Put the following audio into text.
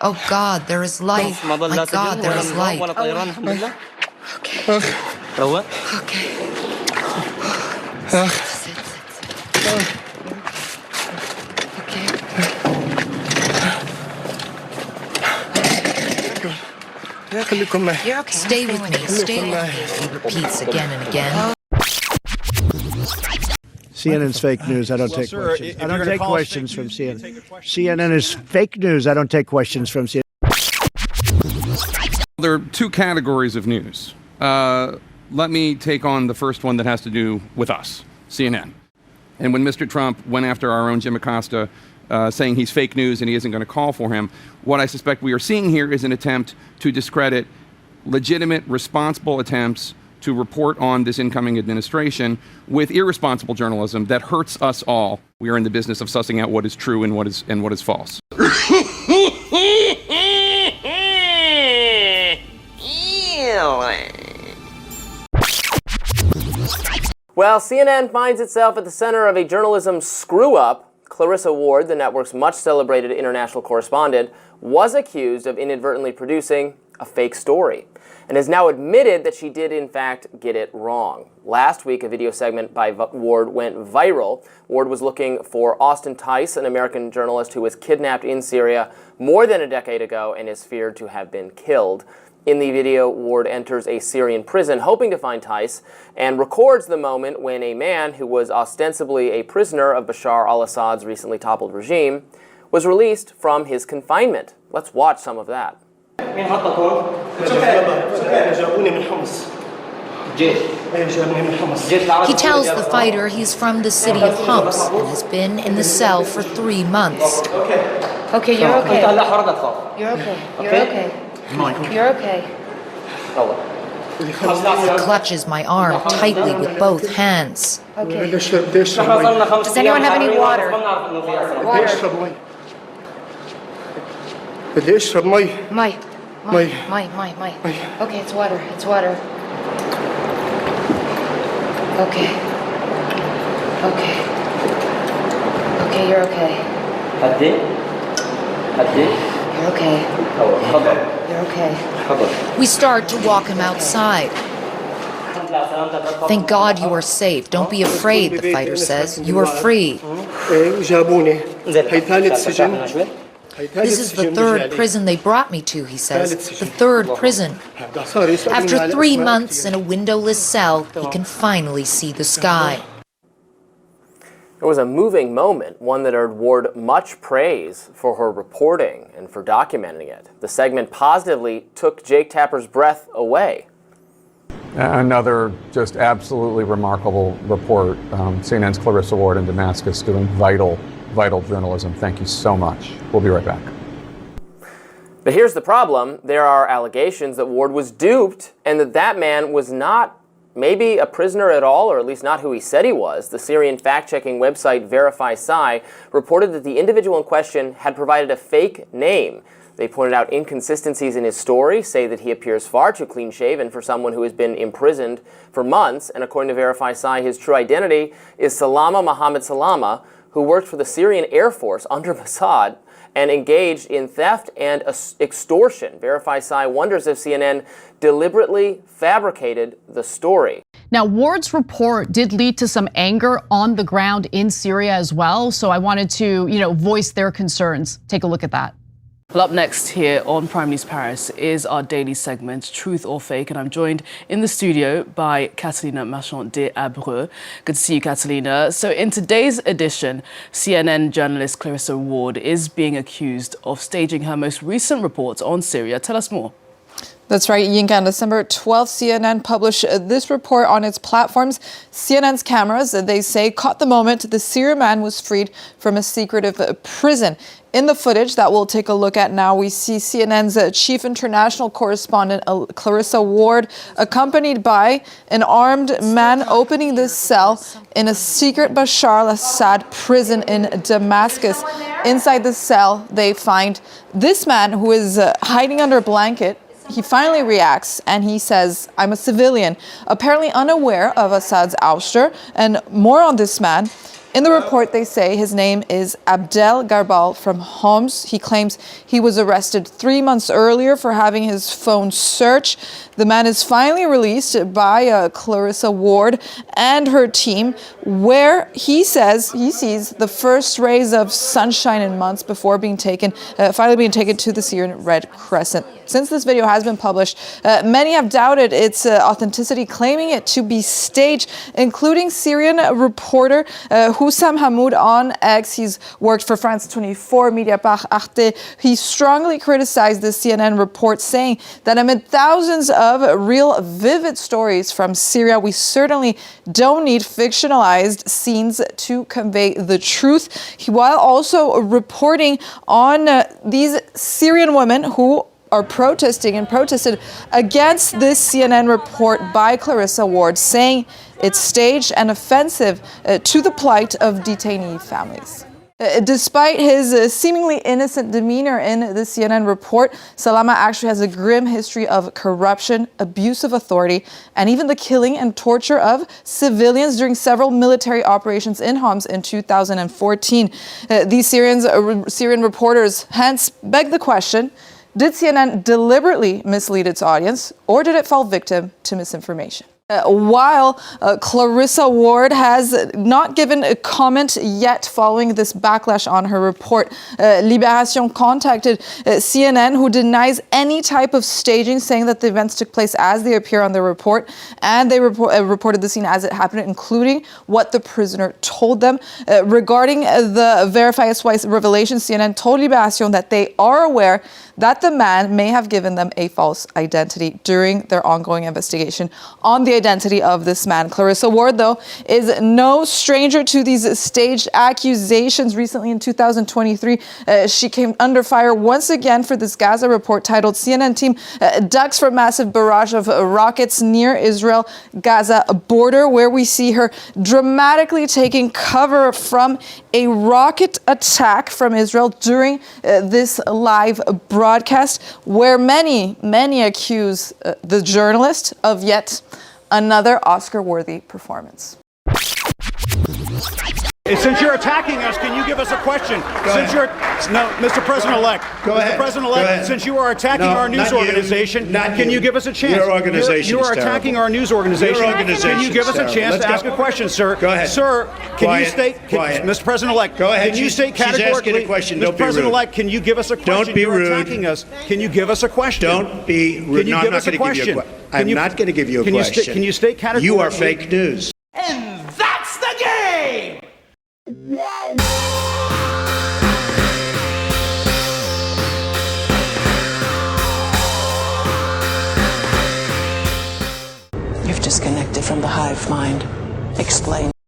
Oh God, there is life. My God, there is light. Okay. Okay. Sit. You're okay. Stay with me. Stay with me. He repeats again and again. CNN's fake news. I don't take questions. I don't take questions from CNN. CNN is fake news. I don't take questions from CNN. There are two categories of news. Let me take on the first one that has to do with us, CNN. And when Mr. Trump went after our own Jim Acosta, saying he's fake news and he isn't going to call for him, what I suspect we are seeing here is an attempt to discredit legitimate, responsible attempts to report on this incoming administration with irresponsible journalism that hurts us all. We are in the business of sussing out what is true and what is false. Well, CNN finds itself at the center of a journalism screw-up. Clarissa Ward, the network's much-celebrated international correspondent, was accused of inadvertently producing a fake story and has now admitted that she did, in fact, get it wrong. Last week, a video segment by Ward went viral. Ward was looking for Austin Tice, an American journalist who was kidnapped in Syria more than a decade ago and is feared to have been killed. In the video, Ward enters a Syrian prison hoping to find Tice and records the moment when a man who was ostensibly a prisoner of Bashar al-Assad's recently toppled regime was released from his confinement. Let's watch some of that. He tells the fighter he's from the city of Homs and has been in the cell for 3 months. Okay, you're okay. You're okay. You're okay. You're okay. He clutches my arm tightly with both hands. Okay. Does anyone have any water? Water. My. Okay, it's water. It's water. Okay. Okay. Okay, you're okay. You're okay. You're okay. We start to walk him outside. Thank God you are safe. Don't be afraid, the fighter says. You are free. This is the third prison they brought me to, he says. The third prison. After 3 months in a windowless cell, he can finally see the sky. It was a moving moment, one that earned Ward much praise for her reporting and for documenting it. The segment positively took Jake Tapper's breath away. Another just absolutely remarkable report. CNN's Clarissa Ward in Damascus doing vital journalism. Thank you so much. We'll be right back. But here's the problem. There are allegations that Ward was duped and that man was not maybe a prisoner at all, or at least not who he said he was. The Syrian fact-checking website Verify Psy reported that the individual in question had provided a fake name. They pointed out inconsistencies in his story, say that he appears far too clean-shaven for someone who has been imprisoned for months, and according to Verify Psy, his true identity is Salama Mohammed Salama, who worked for the Syrian Air Force under Assad and engaged in theft and extortion. Verify Psy wonders if CNN deliberately fabricated the story. Now, Ward's report did lead to some anger on the ground in Syria as well, so I wanted to, voice their concerns. Take a look at that. Well, up next here on Prime News Paris is our daily segment, Truth or Fake, and I'm joined in the studio by Catalina Marchand de Abreu. Good to see you, Catalina. So in today's edition, CNN journalist Clarissa Ward is being accused of staging her most recent reports on Syria. Tell us more. That's right, Yinka. On December 12th, CNN published this report on its platforms. CNN's cameras, they say, caught the moment the Syrian man was freed from a secretive prison. In the footage that we'll take a look at now, we see CNN's chief international correspondent, Clarissa Ward, accompanied by an armed man opening this cell in a secret Bashar al-Assad prison in Damascus. Inside the cell, they find this man who is hiding under a blanket. He finally reacts and he says, "I'm a civilian," apparently unaware of Assad's ouster. And more on this man. In the report, they say his name is Abdel Garbal from Homs. He claims he was arrested 3 months earlier for having his phone searched. The man is finally released by Clarissa Ward and her team, where he says he sees the first rays of sunshine in months before being finally being taken to the Syrian Red Crescent. Since this video has been published, many have doubted its authenticity, claiming it to be staged, including Syrian reporter Hussam Hamoud on X. He's worked for France 24, Mediapart, Arte. He strongly criticized the CNN report, saying that amid thousands of real vivid stories from Syria, we certainly don't need fictionalized scenes to convey the truth, while also reporting on these Syrian women who are protesting and protested against this CNN report by Clarissa Ward, saying it's staged and offensive to the plight of detainee families. Despite his seemingly innocent demeanor in the CNN report, Salama actually has a grim history of corruption, abuse of authority, and even the killing and torture of civilians during several military operations in Homs in 2014. These Syrian reporters hence beg the question, did CNN deliberately mislead its audience, or did it fall victim to misinformation? While Clarissa Ward has not given a comment yet following this backlash on her report, Libération contacted CNN, who denies any type of staging, saying that the events took place as they appear on the report, and they reported the scene as it happened, including what the prisoner told them. Regarding the Verify SY's revelation, CNN told Libération that they are aware that the man may have given them a false identity during their ongoing investigation on the identity of this man. Clarissa Ward, though, is no stranger to these staged accusations. Recently, in 2023, she came under fire once again for this Gaza report titled CNN Team Ducks for Massive Barrage of Rockets Near Israel-Gaza Border, where we see her dramatically taking cover from a rocket attack from Israel during this live broadcast, where many accuse the journalist of yet another Oscar-worthy performance. Since you're attacking us, can you give us a question? Mr. President-elect. Go ahead. Mr. President-elect, since you are attacking our news organization, can you give us a chance? Your organization You are attacking our news organization. Your organization Can you give us a chance to ask a question, sir? Go ahead. Sir, can you state, Mr. President-elect, go ahead. Can you state She's categorically, asking a question. Mr. Don't be rude. President-elect, can you give us a question? Don't be You're rude. attacking us. Can you give us a question? Don't be rude. Can you No, give I'm us not a going to give you a question? question. I'm not going to give you a question. Can you state categorically? You are fake news. And that's the game! You've disconnected from the hive mind. Explain.